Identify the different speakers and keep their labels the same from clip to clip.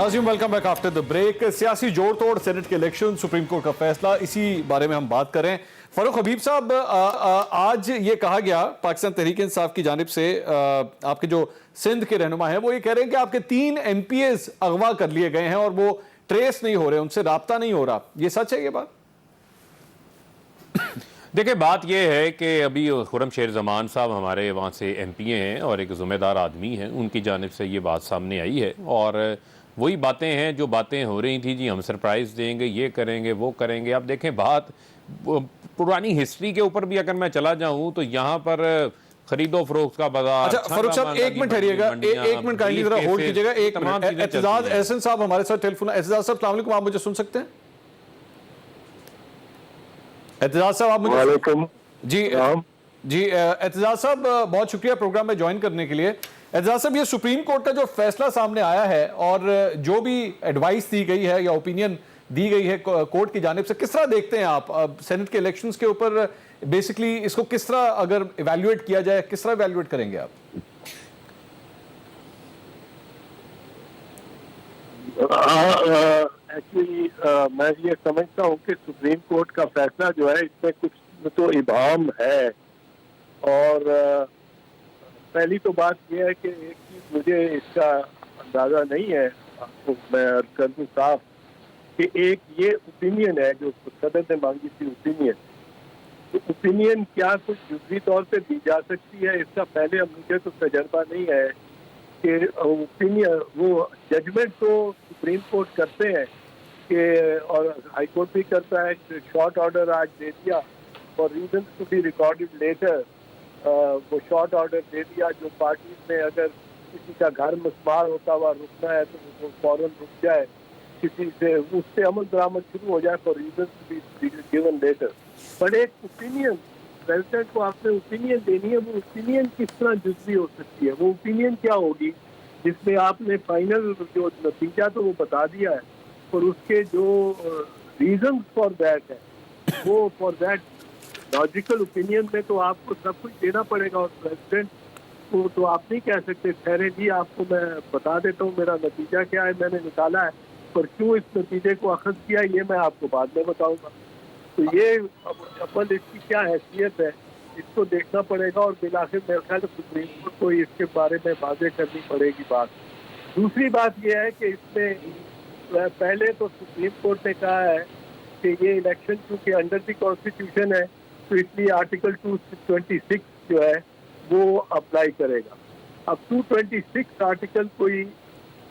Speaker 1: नाज़रीन welcome back after the break. सियासी जोड़ तोड़, सेनेट के इलेक्शन, सुप्रीम कोर्ट का फैसला, इसी बारे में हम बात करें। फरूख हबीब साहब, आज ये कहा गया पाकिस्तान तहरीक इंसाफ की जानिब से, आपके जो सिंध के रहनुमा हैं वो ये कह रहे हैं कि आपके 3 MPs अगवा कर लिए गए हैं और वो ट्रेस नहीं हो रहे, उनसे राब्ता नहीं हो रहा। ये सच है ये बात?
Speaker 2: देखिए, बात यह है कि अभी खुर्रम शेर जमान साहब हमारे वहाँ से MP हैं और एक ज़िम्मेदार आदमी हैं, उनकी जानिब से ये बात सामने आई है और वही बातें हैं जो बातें हो रही थी, जी हम सरप्राइज़ देंगे, ये करेंगे, वो करेंगे। आप देखें, बात पुरानी हिस्ट्री के ऊपर भी अगर मैं चला जाऊँ तो यहाँ पर खरीदो फरोख्त का बाजार।
Speaker 1: अच्छा फरूख साहब, एक मिनट ठहरिएगा, एक मिनट काइंडली जरा होल्ड कीजिएगा। एक मिनट, एतजाज एहसन साहब हमारे साथ टेलीफोन। एतजाज साहब अस्सलाम वालेकुम, आप मुझे सुन सकते हैं? एतजाज साहब आप मुझे जी जी एतजाज साहब, बहुत शुक्रिया प्रोग्राम में ज्वाइन करने के लिए। एतजाज साहब, ये सुप्रीम कोर्ट का जो फैसला सामने आया है और जो भी एडवाइस दी गई है या ओपिनियन दी गई है कोर्ट की जानिब से, किस तरह देखते हैं आप सेनेट के इलेक्शंस के ऊपर? बेसिकली इसको किस तरह अगर इवैल्यूएट किया जाए, किस तरह इवैल्यूएट करेंगे आप?
Speaker 3: एक्चुअली मैं ये समझता हूँ कि सुप्रीम कोर्ट का फैसला जो है इसमें कुछ तो इबाम है। और पहली तो बात यह है कि एक चीज मुझे इसका अंदाजा नहीं है, आपको मैं अर्ज कर दूं साफ कि एक ये ओपिनियन है जो सदर ने मांगी थी ओपिनियन, तो ओपिनियन क्या कुछ जुज़वी तौर पे दी जा सकती है, इसका पहले मुझे तो तजर्बा नहीं है कि ओपिनियन वो जजमेंट तो सुप्रीम कोर्ट करते हैं कि, और हाई कोर्ट भी करता है, शॉर्ट ऑर्डर आज दे दिया और reason to be recorded later, वो शॉर्ट ऑर्डर दे दिया। जो पार्टी में अगर किसी का घर मुस्मार होता हुआ रुकना है तो वो फौरन रुक जाए, किसी से उससे अमल दरामद शुरू हो जाए for reason to be given later. But एक ओपिनियन, प्रेसिडेंट को आपने ओपिनियन देनी है, वो ओपिनियन किस तरह जुज़वी हो सकती है, वो ओपिनियन क्या होगी जिसमें आपने फाइनल जो नतीजा तो वो बता दिया है, और उसके जो रीजन फॉर दैट है वो फॉर दैट लॉजिकल ओपिनियन में तो आपको सब कुछ देना पड़ेगा। और प्रेसिडेंट को तो आप नहीं कह सकते ठहरे जी आपको मैं बता देता हूँ मेरा नतीजा क्या है, मैंने निकाला है, और क्यों इस नतीजे को अखज़ किया ये मैं आपको बाद में बताऊंगा। तो ये अपन इसकी क्या हैसियत है इसको देखना पड़ेगा, और बिलाखिर मेरे ख्याल सुप्रीम कोर्ट को इसके बारे में वाज़ेह करनी पड़ेगी बात। दूसरी बात यह है कि इसमें पहले तो सुप्रीम कोर्ट ने कहा है कि ये इलेक्शन चूँकि अंडर द कॉन्स्टिट्यूशन है तो इसलिए आर्टिकल 226 जो है वो अप्लाई करेगा। अब 226 आर्टिकल कोई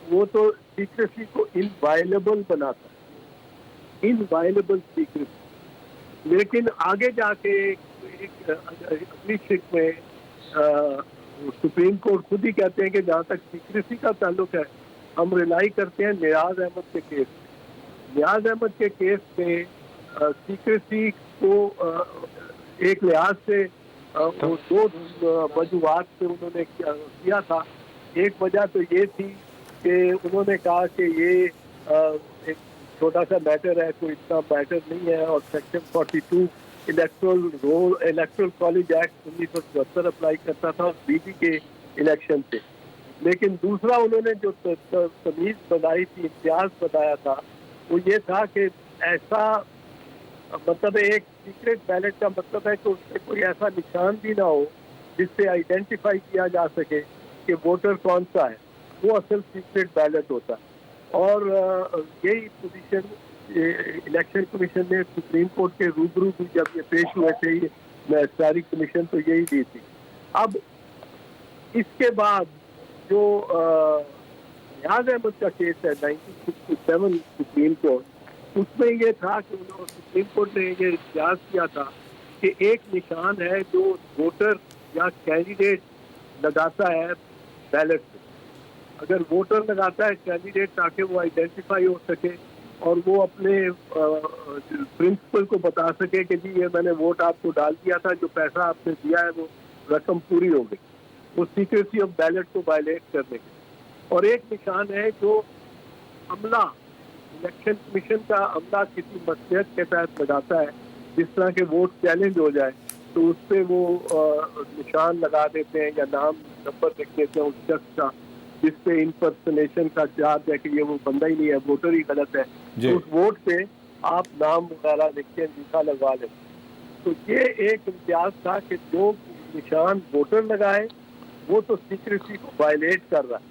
Speaker 3: वो तो सीक्रेसी को इनवायलेबल बनाता है, इनवायलेबल सीक्रेसी। लेकिन आगे जाके एक अगली शिक में सुप्रीम कोर्ट खुद ही कहते हैं कि जहाँ तक सीक्रेसी का ताल्लुक है हम रिलाई करते हैं नियाज अहमद के केस में। नियाज अहमद के केस में सीक्रेसी को एक लिहाज से वो 2 वजूहात से उन्होंने किया था। एक वजह तो ये थी कि उन्होंने कहा कि ये एक छोटा सा मैटर है, कोई इतना मैटर नहीं है, और section 42 electoral college act 1974 apply करता था BB के इलेक्शन से। लेकिन दूसरा उन्होंने जो तमीज़ बताई थी, इम्तियाज बताया था, वो ये था कि ऐसा मतलब एक सीक्रेट बैलेट का मतलब है कि उससे कोई ऐसा निशान भी ना हो जिससे आइडेंटिफाई किया जा सके कि वोटर कौन सा है, वो असल सीक्रेट बैलेट होता है। और यही पोजीशन इलेक्शन कमीशन ने सुप्रीम कोर्ट के रूबरू भी जब ये पेश हुए थे, सारी कमीशन तो यही दी थी। अब इसके बाद जो नियाज अहमद का केस है 1967 सुप्रीम कोर्ट, उसमें ये था कि सुप्रीम कोर्ट ने ये इख्तियार किया था कि एक निशान है जो वोटर या कैंडिडेट लगाता है बैलेट पे। अगर वोटर लगाता है कैंडिडेट ताकि वो आइडेंटिफाई हो सके और वो अपने प्रिंसिपल को बता सके कि जी ये मैंने वोट आपको डाल दिया था, जो पैसा आपने दिया है वो रकम पूरी हो गई, वो सीक्रेसी ऑफ बैलेट को वायलेट करने के। और एक निशान है जो अमला, इलेक्शन कमीशन का अमला किसी मसलियत के तहत लगाता है, जिस तरह के वोट चैलेंज हो जाए तो उस पर वो निशान लगा देते हैं या नाम नंबर लिख देते हैं उस शख्स का, जिसपे इम्पर्सनेशन का चार्ज है कि ये वो बंदा ही नहीं है, वोटर ही गलत है,
Speaker 1: जी।
Speaker 3: तो उस वोट पे आप नाम वगैरह लिख के अंगूठा लगवा लें। तो ये एक इम्तियाज था कि जो निशान वोटर लगाए वो तो सीक्रेसी को वायलेट कर रहा है,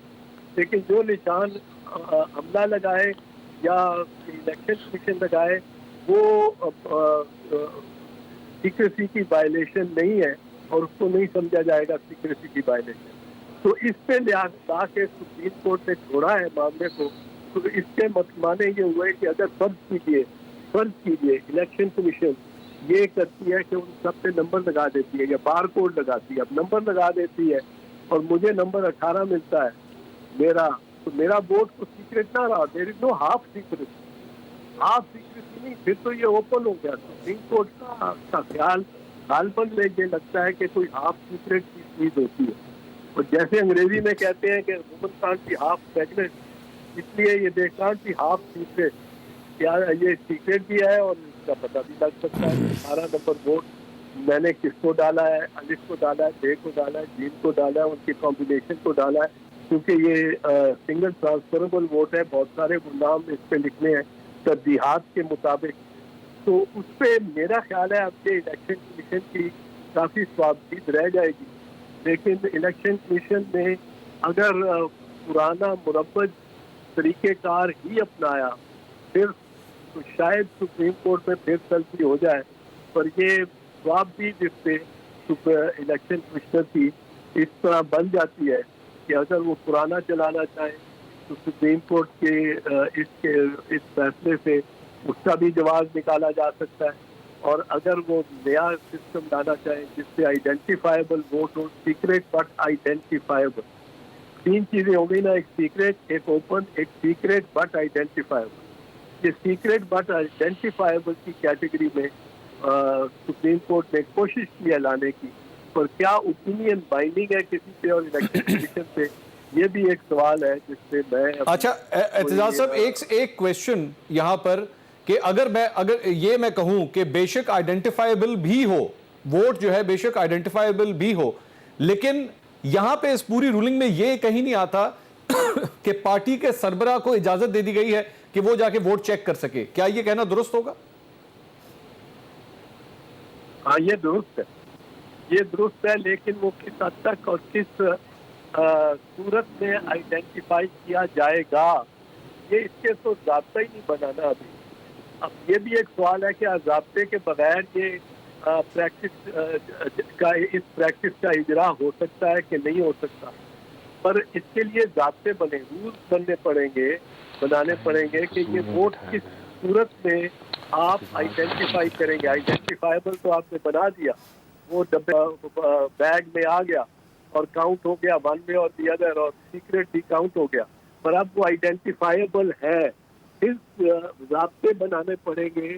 Speaker 3: लेकिन जो निशान अमला लगाए या इलेक्शन कमीशन लगाए वो सीक्रेसी की वायलेशन नहीं है और उसको नहीं समझा जाएगा सीक्रेसी की वायलेशन। तो इस पे ला के सुप्रीम कोर्ट ने छोड़ा है मामले को। तो इसके माने ये हुए कि अगर फर्ज कीजिए इलेक्शन कमीशन ये करती है कि उन सब पे नंबर लगा देती है या बार कोड लगाती है, अब नंबर लगा देती है और मुझे नंबर 18 मिलता है मेरा, तो मेरा वोट तो सीक्रेट ना रहा, there is no half secret नहीं, फिर तो ये ओपन हो गया। सुप्रीम कोर्ट का ख्याल गालबन में ये लगता है कि कोई हाफ सीक्रेट की चीज होती है, और जैसे अंग्रेजी में कहते हैं कि woman can't be half pregnant, इसलिए ये they can't be half secret, क्या ये सीक्रेट भी है और इसका पता भी लग सकता है। 18 नंबर वोट मैंने किसको डाला है, अलिफ को डाला है, बे को डाला है, जीन को डाला है, उनके कॉम्बिनेशन को डाला है, क्योंकि ये सिंगल ट्रांसफरेबल वोट है, बहुत सारे नाम इस पे लिखने हैं तरजीहात के मुताबिक। तो उस पर मेरा ख्याल है अब ये इलेक्शन कमीशन की काफ़ी स्वाबदीद रह जाएगी, लेकिन इलेक्शन कमीशन ने अगर पुराना मुरब्बत तरीक़ेकार ही अपनाया फिर तो शायद सुप्रीम कोर्ट में फिर तल्फी हो जाए, पर ये स्वाबदीद जिससे इलेक्शन कमिश्नर की इस तरह बन जाती है कि अगर वो पुराना चलाना चाहे तो सुप्रीम कोर्ट के इस फैसले से उसका भी जवाब निकाला जा सकता है, और अगर वो नया सिस्टम लाना चाहे जिससे आइडेंटिफाइबल वोट हो, सीक्रेट बट आइडेंटिफाइबल, 3 चीजें हो गई ना, एक सीक्रेट, एक ओपन, एक सीक्रेट बट आइडेंटिफाइबल। ये सीक्रेट बट आइडेंटिफाइबल की कैटेगरी में सुप्रीम कोर्ट ने कोशिश की है लाने की, पर क्या ओपिनियन बाइंडिंग है किसी पे और इलेक्शन कमीशन पे, ये भी एक सवाल है जिससे मैं
Speaker 1: अच्छा एतजाज साहब एक क्वेश्चन यहाँ पर कि अगर ये मैं कहूं कि बेशक आइडेंटिफाइबल भी हो, वोट जो है बेशक आइडेंटिफाइबल भी हो, लेकिन यहां पे इस पूरी रूलिंग में ये कहीं नहीं आता कि पार्टी के सरबराह को इजाजत दे दी गई है कि वो जाके वोट चेक कर सके, क्या ये कहना दुरुस्त होगा?
Speaker 3: हाँ, ये दुरुस्त है, लेकिन वो किस हद तक और किस सूरत में आइडेंटिफाई किया जाएगा, ये इसके तो ज़ाब्ता ही नहीं बनाना अभी। अब ये भी एक सवाल है कि ज़ाब्ते के बगैर ये इस प्रैक्टिस का इजरा हो सकता है कि नहीं हो सकता, पर इसके लिए ज़ाब्ते बने, रूल्स बनाने पड़ेंगे कि ये वोट किस सूरत में आप आइडेंटिफाई करेंगे। आइडेंटिफाइबल तो आपने बना दिया, वो बैग में आ गया और काउंट हो गया वन वे और दी अदर, और सीक्रेट भी काउंट हो गया, पर अब वो आइडेंटिफाइबल है। इस ज़ाब्ते बनाने पड़ेंगे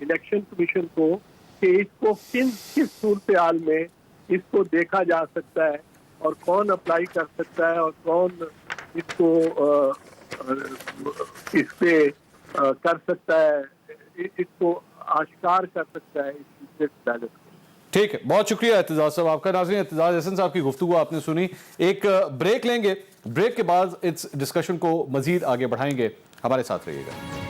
Speaker 3: इलेक्शन कमीशन को कि इसको किस सूरत हाल में इसको देखा जा सकता है और कौन अप्लाई कर सकता है और कौन इसको इस पे कर सकता है, इसको आश्कार कर सकता है इस सीक्रेट बैलेट को।
Speaker 1: ठीक है, बहुत शुक्रिया एतजाज साहब आपका। नाज़रीन, एतजाज अहसन साहब की गुफ्तगू आपने सुनी। एक ब्रेक लेंगे, ब्रेक के बाद इस डिस्कशन को मजीद आगे बढ़ाएंगे, हमारे साथ रहिएगा।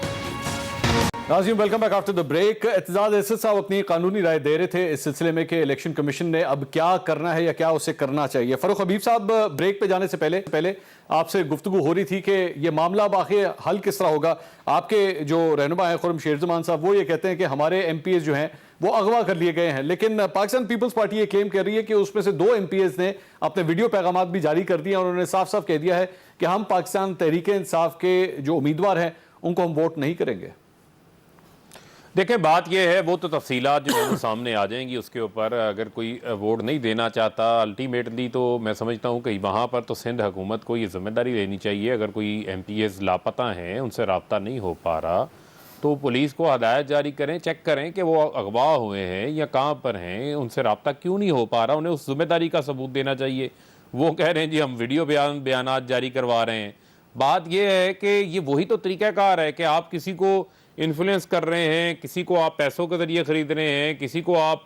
Speaker 1: नाज़रीन, welcome back after the break. Aitzaz Ahsan साहब अपनी कानूनी राय दे रहे थे इस सिलसिले में कि इलेक्शन कमीशन ने अब क्या करना है या क्या उसे करना चाहिए। फरूख हबीब साहब, ब्रेक पे जाने से पहले आपसे गुफ्तगू हो रही थी कि ये मामला आखिर हल किस तरह होगा। आपके जो रहनुमा हैं खुर्रम शेरजमान साहब, वो ये कहते हैं कि हमारे MPs जो हैं वो अगवा कर लिए गए हैं, लेकिन पाकिस्तान पीपल्स पार्टी ये क्लेम कर रही है कि उसमें से 2 MPs ने अपने वीडियो पैगाम भी जारी कर दिए और उन्होंने साफ साफ कह दिया है कि हम पाकिस्तान तहरीक-ए-इंसाफ के जो उम्मीदवार हैं उनको हम वोट नहीं करेंगे।
Speaker 2: देखें, बात यह है, वो तो तफसीलात जो है वो सामने आ जाएंगी उसके ऊपर। अगर कोई वोट नहीं देना चाहता अल्टीमेटली, तो मैं समझता हूँ कि वहाँ पर तो सिंध हुकूमत को ये जिम्मेदारी लेनी चाहिए। अगर कोई MPs लापता हैं, उनसे रब्ता नहीं हो पा रहा, तो पुलिस को हदायत जारी करें, चेक करें कि वो अगवा हुए हैं या कहाँ पर हैं, उनसे रब्ता क्यों नहीं हो पा रहा, उन्हें उस जिम्मेदारी का सबूत देना चाहिए। वो कह रहे हैं जी हम वीडियो बयानात जारी करवा रहे हैं। बात यह है कि ये वही तो तरीक़ाकार है कि आप किसी को इन्फ्लुएंस कर रहे हैं, किसी को आप पैसों के ज़रिए ख़रीद रहे हैं, किसी को आप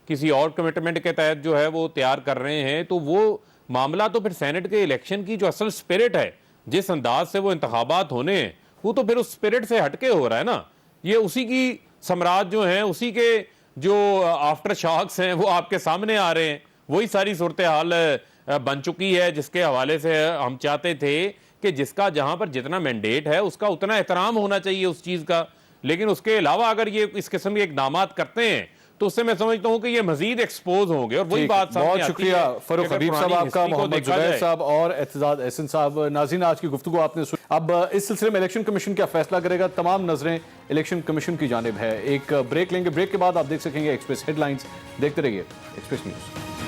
Speaker 2: किसी और कमिटमेंट के तहत जो है वो तैयार कर रहे हैं, तो वो मामला तो फिर सेनेट के इलेक्शन की जो असल स्पिरिट है, जिस अंदाज से वो इंतखाबात होने हैं, वो तो फिर उस स्पिरिट से हटके हो रहा है ना। ये उसी की सम्राट जो हैं, उसी के जो आफ्टर शॉक्स हैं वो आपके सामने आ रहे हैं। वही सारी सूरत हाल बन चुकी है जिसके हवाले से हम चाहते थे कि जिसका जहां पर जितना मैंडेट है उसका उतना एहतराम होना चाहिए उस चीज का। लेकिन उसके अलावा अगर ये इस किस्म के इकदामात करते हैं तो उससे मैं समझता हूं कि ये मजीद एक्सपोज होंगे। और वही बात सामने
Speaker 1: बहुत
Speaker 2: आती
Speaker 1: शुक्रिया
Speaker 2: है
Speaker 1: फरूख
Speaker 2: कि अगर
Speaker 1: हबीब साहब
Speaker 2: पुरानी
Speaker 1: आपका,
Speaker 2: हिस्ट्री को
Speaker 1: मोहम्मद
Speaker 2: देखा
Speaker 1: जुबैर
Speaker 2: जाए-
Speaker 1: साहब और एतजाज एहसन साहब। नाज़रीन, आज की गुफ्तगू आपने सुनी। अब इस सिलसिले में इलेक्शन कमीशन क्या फैसला करेगा, तमाम नजरें इलेक्शन कमीशन की जानिब है। एक ब्रेक लेंगे, ब्रेक के बाद आप देख सकेंगे एक्सप्रेस हेडलाइंस। देखते रहिए एक्सप्रेस न्यूज।